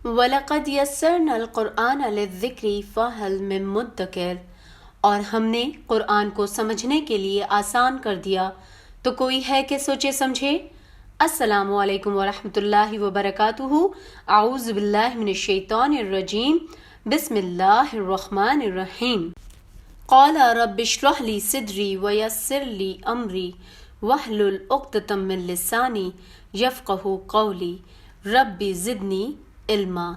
وَلَقَدْ يَسَّرْنَا الْقُرْآنَ لِلذِّكْرِ فَهَلْ مِن مُدَّكِرٍ، اور ہم نے قرآن کو سمجھنے کے لیے آسان کر دیا تو کوئی ہے کہ سوچے سمجھے۔ السلام علیکم ورحمۃ اللہ وبرکاتہ۔ اعوذ باللہ من الشیطان الرجیم، بسم اللہ الرحمن الرحیم۔ قال رب اشرح لي صدري ويسر لي امري واحلل عقدة من لساني يفقهوا قولي رب زدنی علما۔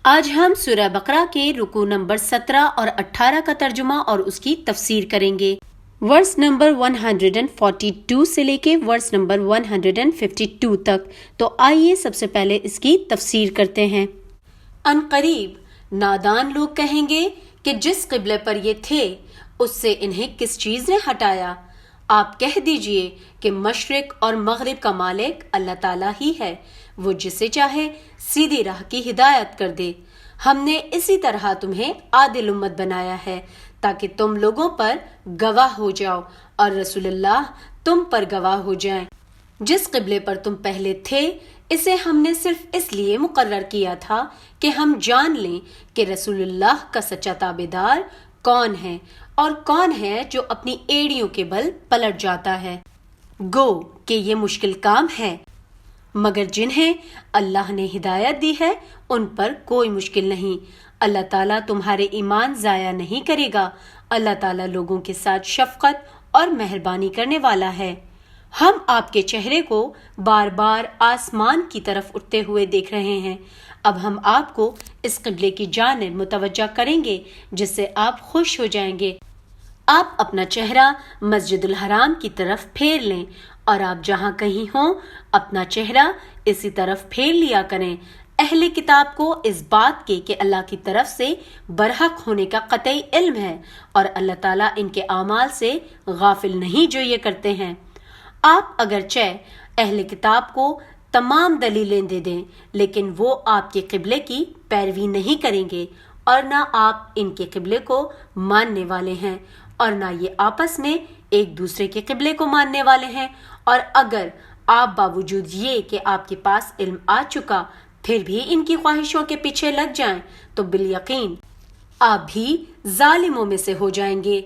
آج ہم سورہ بقرہ کے رکوع نمبر 17 اور 18 کا ترجمہ اور اس کی تفسیر کریں گے، ورس نمبر 142 سے لے کے ورس نمبر 152 تک۔ تو آئیے سب سے پہلے اس کی تفسیر کرتے ہیں۔ ان قریب نادان لوگ کہیں گے کہ جس قبلے پر یہ تھے اس سے انہیں کس چیز نے ہٹایا؟ آپ کہہ دیجئے کہ مشرق اور مغرب کا مالک اللہ تعالیٰ ہی ہے، وہ جسے چاہے سیدھی راہ کی ہدایت کر دے۔ ہم نے اسی طرح تمہیں عادل امت بنایا ہے تاکہ تم لوگوں پر گواہ ہو جاؤ اور رسول اللہ تم پر گواہ ہو جائیں۔ جس قبلے پر تم پہلے تھے اسے ہم نے صرف اس لیے مقرر کیا تھا کہ ہم جان لیں کہ رسول اللہ کا سچا تابعدار کون ہے اور کون ہے جو اپنی ایڑیوں کے بل پلٹ جاتا ہے۔ گو کہ یہ مشکل کام ہے، مگر جنہیں اللہ نے ہدایت دی ہے ان پر کوئی مشکل نہیں۔ اللہ تعالیٰ تمہارے ایمان ضائع نہیں کرے گا۔ اللہ تعالیٰ لوگوں کے ساتھ شفقت اور مہربانی کرنے والا ہے۔ ہم آپ کے چہرے کو بار بار آسمان کی طرف اٹھتے ہوئے دیکھ رہے ہیں۔ اب ہم آپ کو اس قبلے کی جانب متوجہ کریں گے جس سے آپ خوش ہو جائیں گے۔ آپ اپنا چہرہ مسجد الحرام کی طرف پھیر لیں اور آپ جہاں کہیں ہوں اپنا چہرہ اسی طرف پھیر لیا کریں۔ اہل کتاب کو اس بات کے کہ اللہ کی طرف سے برحق ہونے کا قطعی علم ہے اور اللہ تعالیٰ ان کے اعمال سے غافل نہیں جو یہ کرتے ہیں۔ آپ اگرچہ اہل کتاب کو تمام دلیلیں دے دیں لیکن وہ آپ کے قبلے کی پیروی نہیں کریں گے اور نہ آپ ان کے قبلے کو ماننے والے ہیں اور نہ یہ آپس میں ایک دوسرے کے قبلے کو ماننے والے ہیں۔ اور اگر آپ باوجود یہ کہ آپ کے پاس علم آ چکا پھر بھی ان کی خواہشوں کے پیچھے لگ جائیں تو بالیقین آپ بھی ظالموں میں سے ہو جائیں گے۔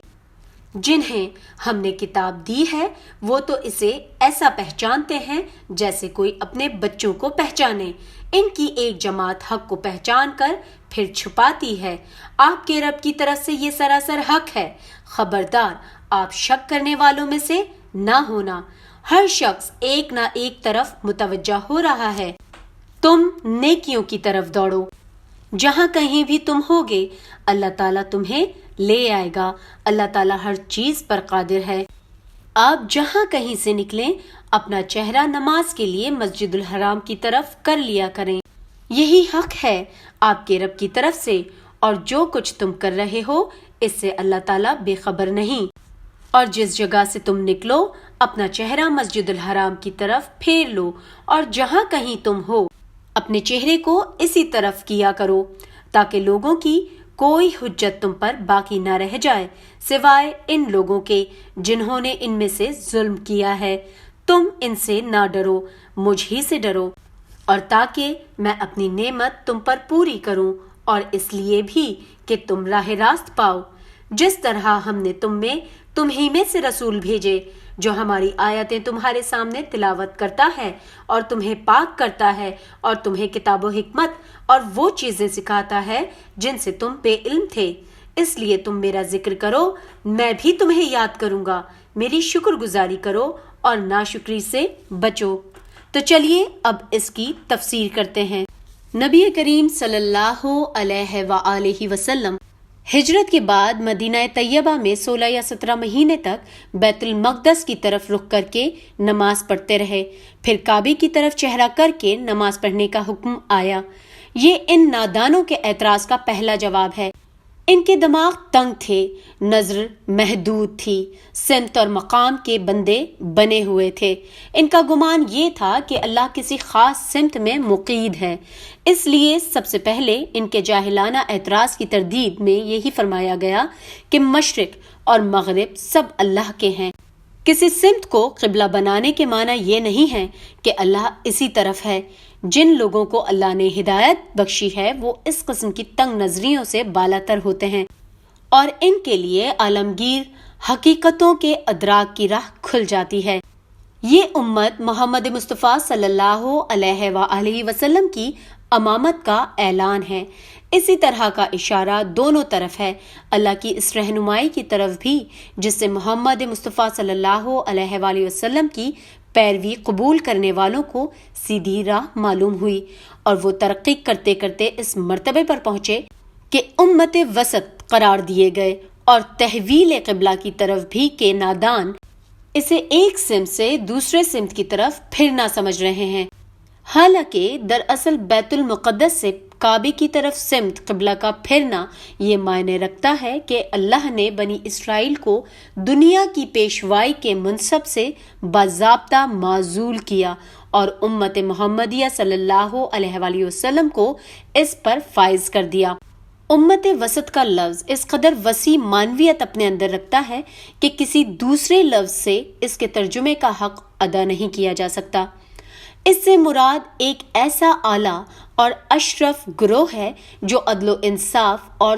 جنہیں ہم نے کتاب دی ہے وہ تو اسے ایسا پہچانتے ہیں جیسے کوئی اپنے بچوں کو پہچانے۔ ان کی ایک جماعت حق کو پہچان کر پھر چھپاتی ہے۔ آپ کے رب کی طرف سے یہ سراسر حق ہے۔ خبردار آپ شک کرنے والوں میں سے نہ ہونا۔ ہر شخص ایک نہ ایک طرف متوجہ ہو رہا ہے۔ تم نیکیوں کی طرف دوڑو، جہاں کہیں بھی تم ہوگے اللہ تعالیٰ تمہیں لے آئے گا۔ اللہ تعالیٰ ہر چیز پر قادر ہے۔ آپ جہاں کہیں سے نکلیں اپنا چہرہ نماز کے لیے مسجد الحرام کی طرف کر لیا کریں، یہی حق ہے آپ کے رب کی طرف سے، اور جو کچھ تم کر رہے ہو اس سے اللہ تعالیٰ بے خبر نہیں۔ اور جس جگہ سے تم نکلو اپنا چہرہ مسجد الحرام کی طرف پھیر لو، اور جہاں کہیں تم ہو اپنے چہرے کو اسی طرف کیا کرو تاکہ لوگوں کی کوئی حجت تم پر باقی نہ رہ جائے سوائے ان لوگوں کے جنہوں نے ان میں سے ظلم کیا ہے۔ تم ان سے نہ ڈرو، مجھ ہی سے ڈرو، اور تاکہ میں اپنی نعمت تم پر پوری کروں، اور اس لیے بھی کہ تم راہ راست پاؤ۔ جس طرح ہم نے تم ہی میں سے رسول بھیجے جو ہماری آیتیں تمہارے سامنے تلاوت کرتا ہے اور تمہیں پاک کرتا ہے اور تمہیں کتاب و حکمت اور وہ چیزیں سکھاتا ہے جن سے تم بے علم تھے، اس لیے تم میرا ذکر کرو، میں بھی تمہیں یاد کروں گا۔ میری شکر گزاری کرو اور ناشکری سے بچو۔ تو چلیے اب اس کی تفسیر کرتے ہیں۔ نبی کریم صلی اللہ علیہ وآلہ وسلم ہجرت کے بعد مدینہ طیبہ میں 16 یا 17 مہینے تک بیت المقدس کی طرف رخ کر کے نماز پڑھتے رہے، پھر کعبے کی طرف چہرہ کر کے نماز پڑھنے کا حکم آیا۔ یہ ان نادانوں کے اعتراض کا پہلا جواب ہے۔ ان کے دماغ تنگ تھے، نظر محدود تھی، سمت اور مقام کے بندے بنے ہوئے تھے۔ ان کا گمان یہ تھا کہ اللہ کسی خاص سمت میں مقید ہے، اس لیے سب سے پہلے ان کے جاہلانہ اعتراض کی تردید میں یہی فرمایا گیا کہ مشرق اور مغرب سب اللہ کے ہیں۔ کسی سمت کو قبلہ بنانے کے معنی یہ نہیں ہے کہ اللہ اسی طرف ہے، جن لوگوں کو اللہ نے ہدایت بخشی ہے وہ اس قسم کی تنگ نظریوں سے بالاتر ہوتے ہیں اور ان کے لیے عالمگیر حقیقتوں کے ادراک کی راہ کھل جاتی ہے۔ یہ امت محمد مصطفیٰ صلی اللہ علیہ وآلہ وسلم کی امامت کا اعلان ہے۔ اسی طرح کا اشارہ دونوں طرف ہے، اللہ کی اس رہنمائی کی طرف بھی جس سے محمد مصطفیٰ صلی اللہ علیہ وآلہ وسلم کی پیروی قبول کرنے والوں کو سیدھی راہ معلوم ہوئی اور وہ ترقی کرتے کرتے اس مرتبے پر پہنچے کہ امت وسط قرار دیے گئے اور تحویل قبلہ کی طرف بھی کہ نادان اسے ایک سمت سے دوسرے سمت کی طرف پھرنا سمجھ رہے ہیں، حالانکہ دراصل بیت المقدس سے کعبے کی طرف سمت قبلہ کا پھرنا یہ معنی رکھتا ہے کہ اللہ نے بنی اسرائیل کو دنیا کی پیشوائی کے منصب سے باضابطہ معزول کیا اور امت محمدیہ صلی اللہ علیہ وآلہ وسلم کو اس پر فائز کر دیا۔ امت وسط کا لفظ اس قدر وسیع معنویت اپنے اندر رکھتا ہے کہ کسی دوسرے لفظ سے اس کے ترجمے کا حق ادا نہیں کیا جا سکتا۔ اس سے مراد ایک ایسا اعلیٰ اور اشرف گروہ ہے جو عدل و انصاف اور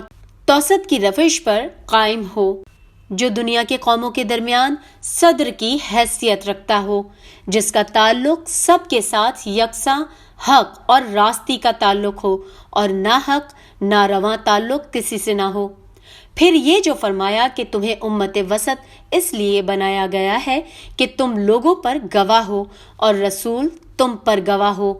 توسط کی روش پر قائم ہو، جو دنیا کے قوموں کے درمیان صدر کی حیثیت رکھتا ہو، جس کا تعلق سب کے ساتھ یکساں حق اور راستی کا تعلق ہو اور ناحق نارواں تعلق کسی سے نہ ہو۔ پھر یہ جو فرمایا کہ تمہیں امت وسط اس لیے بنایا گیا ہے کہ تم لوگوں پر گواہ ہو اور رسول تم پر گواہ ہو،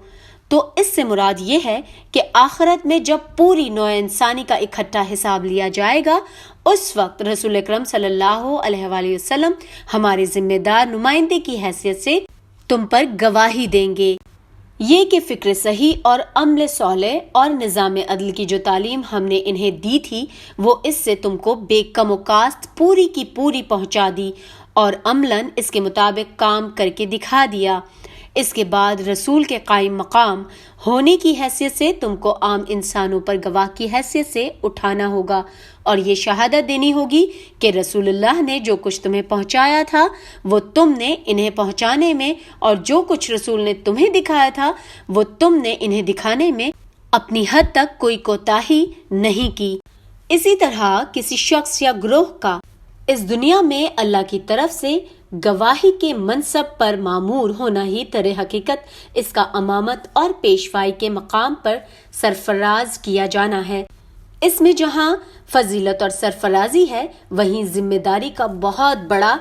تو اس سے مراد یہ ہے کہ آخرت میں جب پوری نوع انسانی کا اکٹھا حساب لیا جائے گا اس وقت رسول اکرم صلی اللہ علیہ وآلہ وسلم ہمارے ذمہ دار نمائندے کی حیثیت سے تم پر گواہی دیں گے۔ یہ کہ فکر صحیح اور عمل صالح اور نظام عدل کی جو تعلیم ہم نے انہیں دی تھی وہ اس سے تم کو بے کم و کاست پوری کی پوری پہنچا دی اور عملاً اس کے مطابق کام کر کے دکھا دیا۔ اس کے بعد رسول کے قائم مقام ہونے کی حیثیت سے تم کو عام انسانوں پر گواہ کی حیثیت سے اٹھانا ہوگا اور یہ شہادت دینی ہوگی کہ رسول اللہ نے جو کچھ تمہیں پہنچایا تھا وہ تم نے انہیں پہنچانے میں اور جو کچھ رسول نے تمہیں دکھایا تھا وہ تم نے انہیں دکھانے میں اپنی حد تک کوئی کوتاہی نہیں کی۔ اسی طرح کسی شخص یا گروہ کا اس دنیا میں اللہ کی طرف سے گواہی کے منصب پر معمور ہونا ہی در حقیقت اس کا امامت اور پیشوائی کے مقام پر سرفراز کیا جانا ہے۔ اس میں جہاں فضیلت اور سرفرازی ہے وہیں ذمہ داری کا بہت بڑا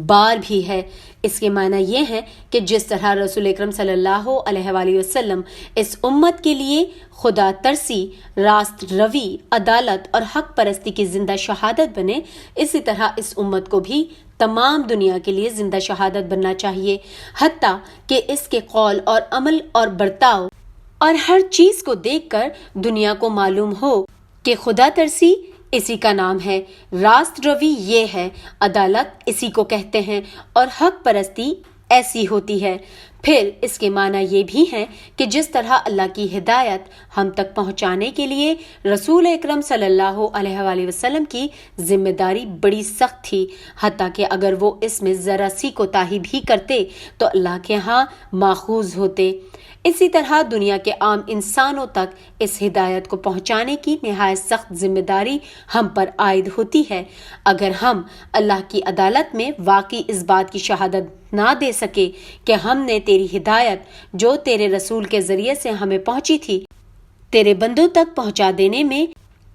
بار بھی ہے۔ اس کے معنی یہ ہے کہ جس طرح رسول اکرم صلی اللہ علیہ وآلہ وسلم اس امت کے لیے خدا ترسی، راست روی، عدالت اور حق پرستی کی زندہ شہادت بنے، اسی طرح اس امت کو بھی تمام دنیا کے لیے زندہ شہادت بننا چاہیے، حتیٰ کہ اس کے قول اور عمل اور برتاؤ اور ہر چیز کو دیکھ کر دنیا کو معلوم ہو کہ خدا ترسی اسی کا نام ہے، راست روی یہ ہے، عدالت اسی کو کہتے ہیں اور حق پرستی ایسی ہوتی ہے۔ پھر اس کے معنی یہ بھی ہے کہ جس طرح اللہ کی ہدایت ہم تک پہنچانے کے لیے رسول اکرم صلی اللہ علیہ وآلہ وسلم کی ذمہ داری بڑی سخت تھی، حتیٰ کہ اگر وہ اس میں ذرا سی کوتاہی بھی کرتے تو اللہ کے ہاں ماخوذ ہوتے۔ اسی طرح دنیا کے عام انسانوں تک اس ہدایت کو پہنچانے کی نہایت سخت ذمہ داری ہم پر عائد ہوتی ہے۔ اگر ہم اللہ کی عدالت میں واقعی اس بات کی شہادت نہ دے سکے کہ ہم نے تیری ہدایت جو تیرے رسول کے ذریعے سے ہمیں پہنچی تھی تیرے بندوں تک پہنچا دینے میں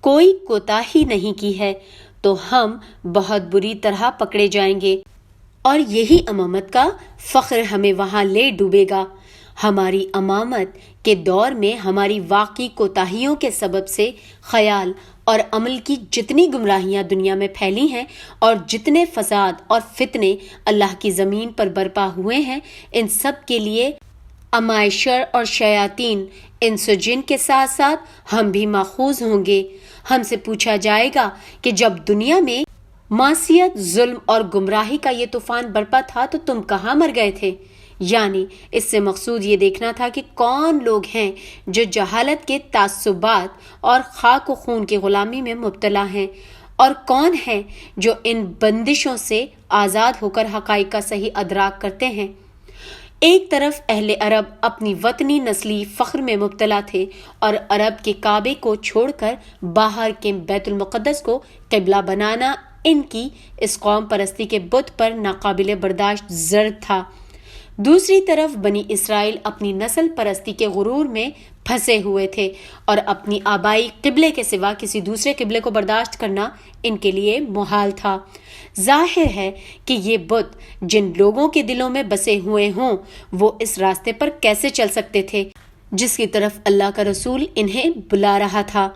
کوئی کوتاہی نہیں کی ہے تو ہم بہت بری طرح پکڑے جائیں گے اور یہی امامت کا فخر ہمیں وہاں لے ڈوبے گا۔ ہماری امامت کے دور میں ہماری واقعی کوتاہیوں کے سبب سے خیال اور عمل کی جتنی گمراہیاں دنیا میں پھیلی ہیں اور جتنے فساد اور فتنے اللہ کی زمین پر برپا ہوئے ہیں، ان سب کے لیے امائشر اور شیاطین انس و جن کے ساتھ ساتھ ہم بھی ماخوذ ہوں گے۔ ہم سے پوچھا جائے گا کہ جب دنیا میں معصیت، ظلم اور گمراہی کا یہ طوفان برپا تھا تو تم کہاں مر گئے تھے؟ یعنی اس سے مقصود یہ دیکھنا تھا کہ کون لوگ ہیں جو جہالت کے تعصبات اور خاک و خون کی غلامی میں مبتلا ہیں اور کون ہیں جو ان بندشوں سے آزاد ہو کر حقائق کا صحیح ادراک کرتے ہیں۔ ایک طرف اہل عرب اپنی وطنی نسلی فخر میں مبتلا تھے اور عرب کے کعبے کو چھوڑ کر باہر کے بیت المقدس کو قبلہ بنانا ان کی اس قوم پرستی کے بت پر ناقابل برداشت ضرر تھا۔ دوسری طرف بنی اسرائیل اپنی نسل پرستی کے غرور میں پھنسے ہوئے تھے اور اپنی آبائی قبلے کے سوا کسی دوسرے قبلے کو برداشت کرنا ان کے لیے محال تھا۔ ظاہر ہے کہ یہ بت جن لوگوں کے دلوں میں بسے ہوئے ہوں وہ اس راستے پر کیسے چل سکتے تھے جس کی طرف اللہ کا رسول انہیں بلا رہا تھا۔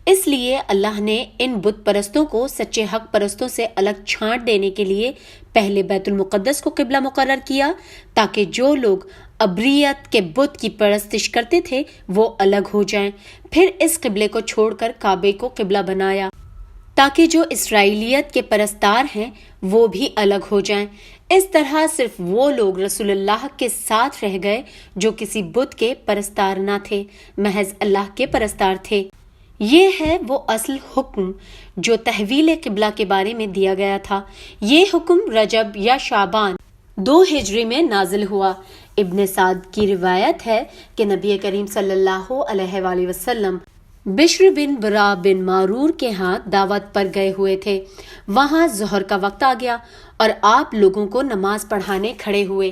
اس لیے اللہ نے ان بت پرستوں کو سچے حق پرستوں سے الگ چھانٹ دینے کے لیے پہلے بیت المقدس کو قبلہ مقرر کیا تاکہ جو لوگ ابریت کے بت کی پرستش کرتے تھے وہ الگ ہو جائیں۔ پھر اس قبلے کو چھوڑ کر کعبے کو قبلہ بنایا تاکہ جو اسرائیلیت کے پرستار ہیں وہ بھی الگ ہو جائیں۔ اس طرح صرف وہ لوگ رسول اللہ کے ساتھ رہ گئے جو کسی بت کے پرستار نہ تھے، محض اللہ کے پرستار تھے۔ یہ ہے وہ اصل حکم جو تحویل قبلہ کے بارے میں دیا گیا تھا۔ یہ حکم رجب یا شعبان 2 ہجری میں نازل ہوا۔ ابن سعد کی روایت ہے کہ نبی کریم صلی اللہ علیہ وآلہ وسلم بشر بن برا بن معرور کے ہاں دعوت پر گئے ہوئے تھے۔ وہاں ظہر کا وقت آ گیا اور آپ لوگوں کو نماز پڑھانے کھڑے ہوئے۔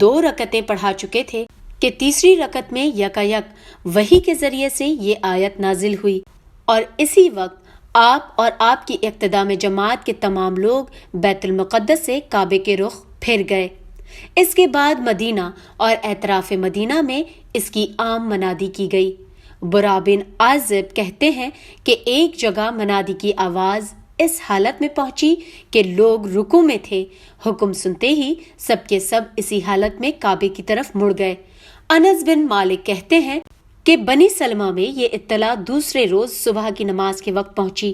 2 رکعتیں پڑھا چکے تھے کہ تیسری رکعت میں یکایک وحی کے ذریعے سے یہ آیت نازل ہوئی اور اسی وقت آپ اور آپ کی اقتداء میں جماعت کے تمام لوگ بیت المقدس سے کعبے کے رخ پھر گئے۔ اس کے بعد مدینہ اور اطراف مدینہ میں اس کی عام منادی کی گئی۔ برا بن عازب کہتے ہیں کہ ایک جگہ منادی کی آواز اس حالت میں پہنچی کہ لوگ رکوع میں تھے۔ حکم سنتے ہی سب کے سب اسی حالت میں کعبے کی طرف مڑ گئے۔ انس بن مالک کہتے ہیں کہ بنی سلمہ میں یہ اطلاع دوسرے روز صبح کی نماز کے وقت پہنچی۔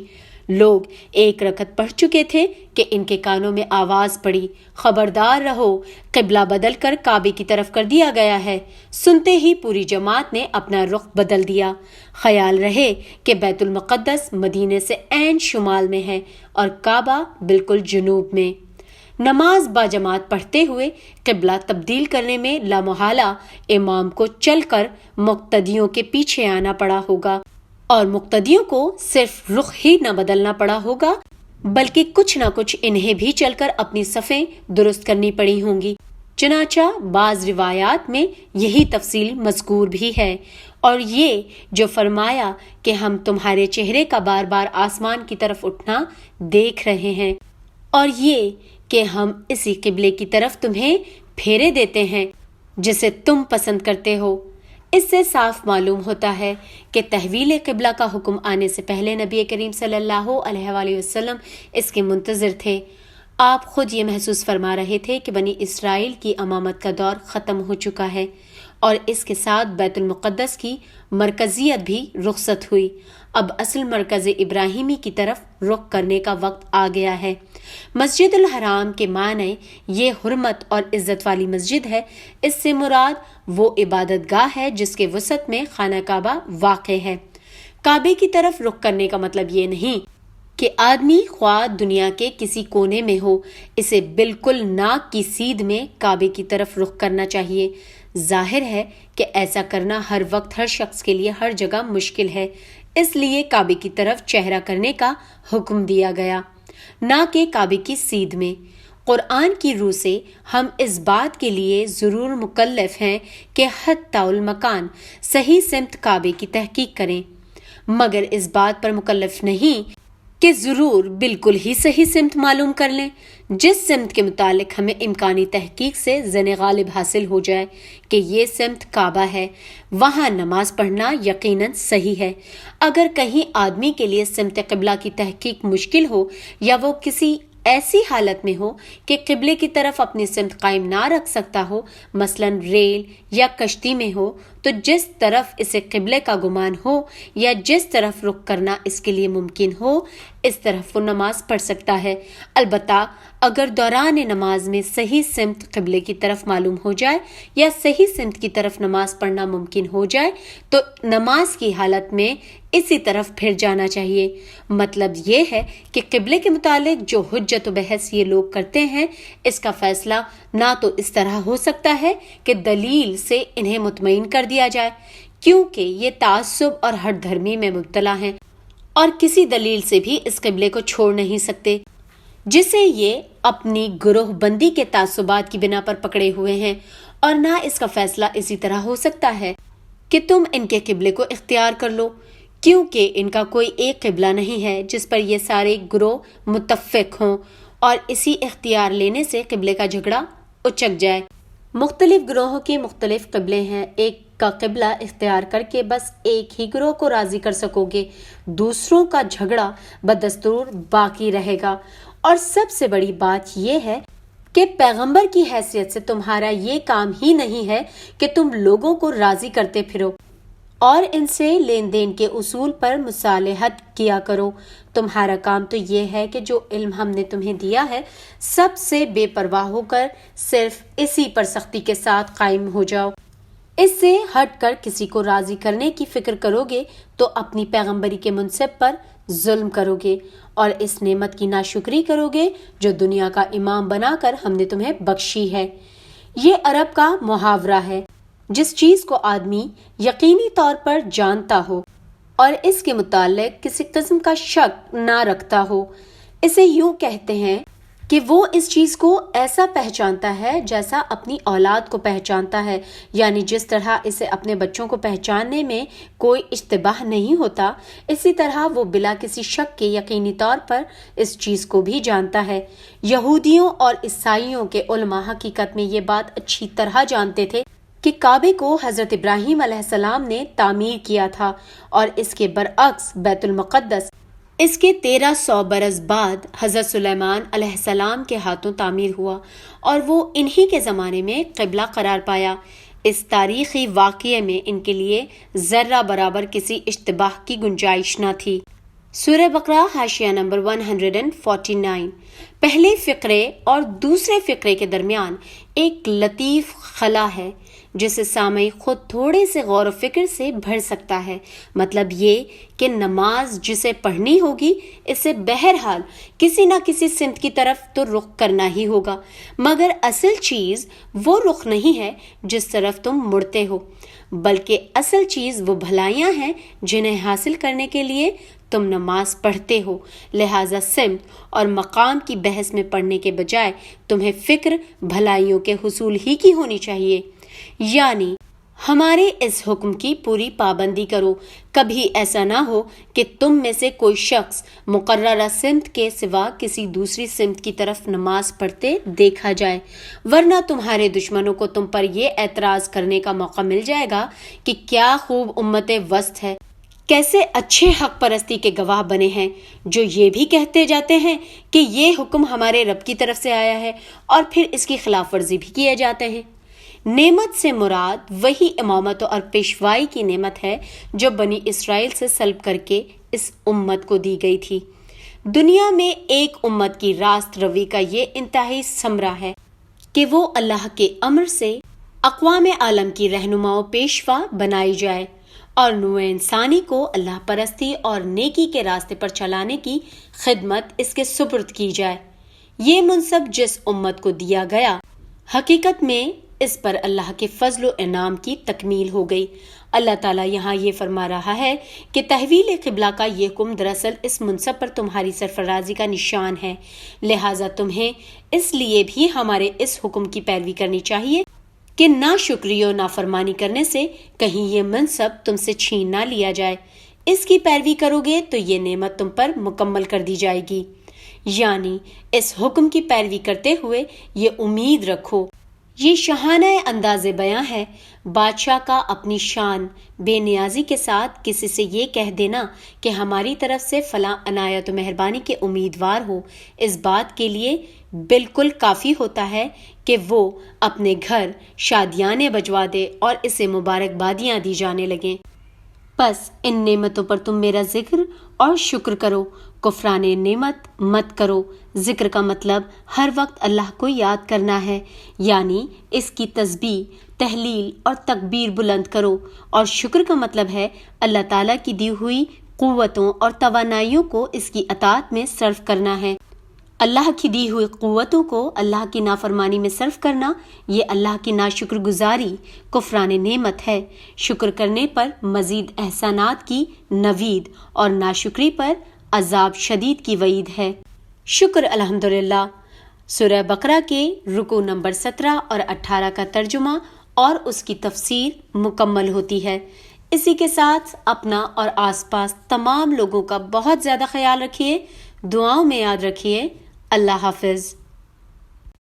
لوگ 1 رکعت پڑھ چکے تھے کہ ان کے کانوں میں آواز پڑی، خبردار رہو، قبلہ بدل کر کعبے کی طرف کر دیا گیا ہے۔ سنتے ہی پوری جماعت نے اپنا رخ بدل دیا۔ خیال رہے کہ بیت المقدس مدینے سے عین شمال میں ہے اور کعبہ بالکل جنوب میں۔ نماز با جماعت پڑھتے ہوئے قبلہ تبدیل کرنے میں لامحالہ امام کو چل کر مقتدیوں کے پیچھے آنا پڑا ہوگا، اور مقتدیوں کو صرف رخ ہی نہ بدلنا پڑا ہوگا بلکہ کچھ نہ کچھ انہیں بھی چل کر اپنی صفیں درست کرنی پڑی ہوں گی۔ چنانچہ بعض روایات میں یہی تفصیل مذکور بھی ہے، اور یہ جو فرمایا کہ ہم تمہارے چہرے کا بار بار آسمان کی طرف اٹھنا دیکھ رہے ہیں، اور یہ کہ ہم اسی قبلے کی طرف تمہیں پھیرے دیتے ہیں جسے تم پسند کرتے ہو، اس سے صاف معلوم ہوتا ہے کہ تحویل قبلہ کا حکم آنے سے پہلے نبی کریم صلی اللہ علیہ وآلہ وسلم اس کے منتظر تھے۔ آپ خود یہ محسوس فرما رہے تھے کہ بنی اسرائیل کی امامت کا دور ختم ہو چکا ہے اور اس کے ساتھ بیت المقدس کی مرکزیت بھی رخصت ہوئی۔ اب اصل مرکز ابراہیمی کی طرف رخ کرنے کا وقت آ گیا ہے۔ مسجد الحرام کے معنی یہ حرمت اور عزت والی مسجد ہے۔ اس سے مراد وہ عبادت گاہ ہے جس کے وسط میں خانہ کعبہ واقع ہے۔ کعبے کی طرف رخ کرنے کا مطلب یہ نہیں کہ آدمی خواہ دنیا کے کسی کونے میں ہو، اسے بالکل ناک کی سیدھ میں کعبے کی طرف رخ کرنا چاہیے۔ ظاہر ہے کہ ایسا کرنا ہر وقت ہر شخص کے لیے ہر جگہ مشکل ہے، اس لیے کعبے کی طرف چہرہ کرنے کا حکم دیا گیا، نہ کہ کعبے کی سیدھ میں۔ قرآن کی روح سے ہم اس بات کے لیے ضرور مکلف ہیں کہ حتی المکان صحیح سمت کعبے کی تحقیق کریں، مگر اس بات پر مکلف نہیں کہ ضرور بالکل ہی صحیح سمت معلوم کر لیں جس سمت کے متعلق ہمیں امکانی تحقیق سے ظن غالب حاصل ہو جائے کہ یہ سمت کعبہ ہے، وہاں نماز پڑھنا یقیناً صحیح ہے۔ اگر کہیں آدمی کے لیے سمت قبلہ کی تحقیق مشکل ہو یا وہ کسی ایسی حالت میں ہو کہ قبلے کی طرف اپنی سمت قائم نہ رکھ سکتا ہو، مثلاً ریل یا کشتی میں ہو، تو جس طرف اسے قبلے کا گمان ہو یا جس طرف رخ کرنا اس کے لیے ممکن ہو اس طرف وہ نماز پڑھ سکتا ہے۔ البتہ اگر دوران نماز میں صحیح سمت قبلے کی طرف معلوم ہو جائے یا صحیح سمت کی طرف نماز پڑھنا ممکن ہو جائے تو نماز کی حالت میں اسی طرف پھر جانا چاہیے۔ مطلب یہ ہے کہ قبلے کے متعلق جو حجت و بحث یہ لوگ کرتے ہیں اس کا فیصلہ نہ تو اس طرح ہو سکتا ہے کہ دلیل سے انہیں مطمئن کر دیا جائے، کیونکہ یہ تعصب اور ہٹ دھرمی میں مبتلا ہیں اور کسی دلیل سے بھی اس قبلے کو چھوڑ نہیں سکتے جسے یہ اپنی گروہ بندی کے تعصبات کی بنا پر پکڑے ہوئے ہیں، اور نہ اس کا فیصلہ اسی طرح ہو سکتا ہے کہ تم ان کے قبلے کو اختیار کر لو، کیونکہ ان کا کوئی ایک قبلہ نہیں ہے جس پر یہ سارے گروہ متفق ہوں اور اسی اختیار لینے سے قبلے کا جھگڑا اچک جائے۔ مختلف گروہوں کے مختلف قبلے ہیں، ایک کا قبلہ اختیار کر کے بس ایک ہی گروہ کو راضی کر سکو گے، دوسروں کا جھگڑا بدستور باقی رہے گا۔ اور سب سے بڑی بات یہ ہے کہ پیغمبر کی حیثیت سے تمہارا یہ کام ہی نہیں ہے کہ تم لوگوں کو راضی کرتے پھرو اور ان سے لین دین کے اصول پر مصالحت کیا کرو۔ تمہارا کام تو یہ ہے کہ جو علم ہم نے تمہیں دیا ہے سب سے بے پرواہ ہو کر صرف اسی پر سختی کے ساتھ قائم ہو جاؤ۔ اس سے ہٹ کر کسی کو راضی کرنے کی فکر کرو گے تو اپنی پیغمبری کے منصب پر ظلم کرو گے اور اس نعمت کی ناشکری کرو گے جو دنیا کا امام بنا کر ہم نے تمہیں بخشی ہے۔ یہ عرب کا محاورہ ہے، جس چیز کو آدمی یقینی طور پر جانتا ہو اور اس کے متعلق کسی قسم کا شک نہ رکھتا ہو، اسے یوں کہتے ہیں کہ وہ اس چیز کو ایسا پہچانتا ہے جیسا اپنی اولاد کو پہچانتا ہے، یعنی جس طرح اسے اپنے بچوں کو پہچاننے میں کوئی اشتباہ نہیں ہوتا، اسی طرح وہ بلا کسی شک کے یقینی طور پر اس چیز کو بھی جانتا ہے۔ یہودیوں اور عیسائیوں کے علماء حقیقت میں یہ بات اچھی طرح جانتے تھے کہ کعبے کو حضرت ابراہیم علیہ السلام نے تعمیر کیا تھا اور اس کے برعکس بیت المقدس اس کے 1300 برس بعد حضرت سلیمان علیہ السلام کے ہاتھوں تعمیر ہوا اور وہ انہی کے زمانے میں قبلہ قرار پایا۔ اس تاریخی واقعے میں ان کے لیے ذرہ برابر کسی اشتباہ کی گنجائش نہ تھی۔ سورہ بقرہ حاشیہ نمبر 149۔ پہلے فقرے اور دوسرے فقرے کے درمیان ایک لطیف خلا ہے جسے سامعی خود تھوڑے سے غور و فکر سے بھر سکتا ہے۔ مطلب یہ کہ نماز جسے پڑھنی ہوگی اسے بہرحال کسی نہ کسی سمت کی طرف تو رخ کرنا ہی ہوگا، مگر اصل چیز وہ رخ نہیں ہے جس طرف تم مڑتے ہو، بلکہ اصل چیز وہ بھلائیاں ہیں جنہیں حاصل کرنے کے لیے تم نماز پڑھتے ہو۔ لہٰذا سمت اور مقام کی بحث میں پڑھنے کے بجائے تمہیں فکر بھلائیوں کے حصول ہی کی ہونی چاہیے، یعنی ہمارے اس حکم کی پوری پابندی کرو۔ کبھی ایسا نہ ہو کہ تم میں سے کوئی شخص مقررہ سمت کے سوا کسی دوسری سمت کی طرف نماز پڑھتے دیکھا جائے، ورنہ تمہارے دشمنوں کو تم پر یہ اعتراض کرنے کا موقع مل جائے گا کہ کیا خوب امت وسط ہے، کیسے اچھے حق پرستی کے گواہ بنے ہیں جو یہ بھی کہتے جاتے ہیں کہ یہ حکم ہمارے رب کی طرف سے آیا ہے اور پھر اس کی خلاف ورزی بھی کیے جاتے ہیں۔ نعمت سے مراد وہی امامت اور پیشوائی کی نعمت ہے جو بنی اسرائیل سے سلب کر کے اس امت کو دی گئی تھی۔ دنیا میں ایک امت کی راست روی کا یہ انتہائی ثمرہ ہے کہ وہ اللہ کے امر سے اقوام عالم کی رہنما و پیشوا بنائی جائے اور نوع انسانی کو اللہ پرستی اور نیکی کے راستے پر چلانے کی خدمت اس کے سپرد کی جائے۔ یہ منصب جس امت کو دیا گیا حقیقت میں اس پر اللہ کے فضل و انعام کی تکمیل ہو گئی۔ اللہ تعالیٰ یہاں یہ فرما رہا ہے کہ تحویل قبلہ کا یہ حکم دراصل اس منصب پر تمہاری سرفرازی کا نشان ہے، لہٰذا تمہیں اس لیے بھی ہمارے اس حکم کی پیروی کرنی چاہیے کہ ناشکری و نافرمانی کرنے سے کہیں یہ منصب تم سے چھین نہ لیا جائے۔ اس کی پیروی کرو گے تو یہ نعمت تم پر مکمل کر دی جائے گی، یعنی اس حکم کی پیروی کرتے ہوئے یہ امید رکھو یہ شاہانہ انداز بیاں ہے بادشاہ کا اپنی شان بے نیازی کے ساتھ کسی سے یہ کہہ دینا کہ ہماری طرف سے فلاں عنایت و مہربانی کے امیدوار ہو، اس بات کے لیے بالکل کافی ہوتا ہے کہ وہ اپنے گھر شادیانے بجوا دے اور اسے مبارکبادیاں دی جانے لگیں۔ بس ان نعمتوں پر تم میرا ذکر اور شکر کرو، کفران نعمت مت کرو۔ ذکر کا مطلب ہر وقت اللہ کو یاد کرنا ہے، یعنی اس کی تسبیح، تحلیل اور تکبیر بلند کرو، اور شکر کا مطلب ہے اللہ تعالیٰ کی دی ہوئی قوتوں اور توانائیوں کو اس کی اطاعت میں صرف کرنا ہے۔ اللہ کی دی ہوئی قوتوں کو اللہ کی نافرمانی میں صرف کرنا، یہ اللہ کی ناشکر گزاری، کفران نعمت ہے۔ شکر کرنے پر مزید احسانات کی نوید اور ناشکری پر عذاب شدید کی وعید ہے۔ شکر الحمدللہ سورہ بقرہ کے رکوع نمبر 17 اور 18 کا ترجمہ اور اس کی تفسیر مکمل ہوتی ہے۔ اسی کے ساتھ اپنا اور آس پاس تمام لوگوں کا بہت زیادہ خیال رکھیے، دعاؤں میں یاد رکھیے۔ اللہ حافظ۔